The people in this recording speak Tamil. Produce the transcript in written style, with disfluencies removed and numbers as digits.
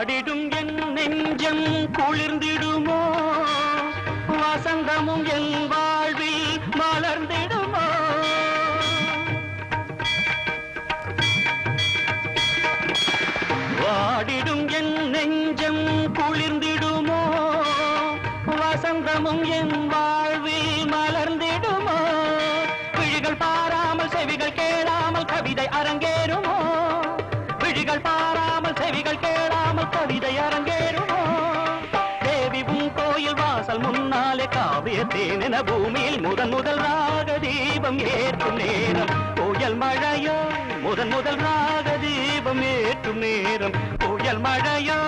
வாடிடும் என் நெஞ்சம் குளிர்ந்திடுமோ வசந்தமும் என் வாழ்வில் மலர்ந்திடுமோ வாடிடும் என் நெஞ்சம் குளிர்ந்திடுமோ வசந்தமும் என் வாழ்வில் மலர்ந்திடுமோ விழிகள் பாராமல் செவிகள் கேளாமல் கவிதை அரங்கேறுமோ விழிகள் பாராமல் செவிகள் கேளாமல் கவிதை அரங்கேறுமோ தேவி உன் கோயில் வாசல் முன்னாலே காவிய தேனென பூமியில் முதல் ராக தீபம் ஏற்றும் நேரம் கோயில் மழையோ முதல் ராக தீபம் ஏற்றும் நேரம் கோயில் மழையோ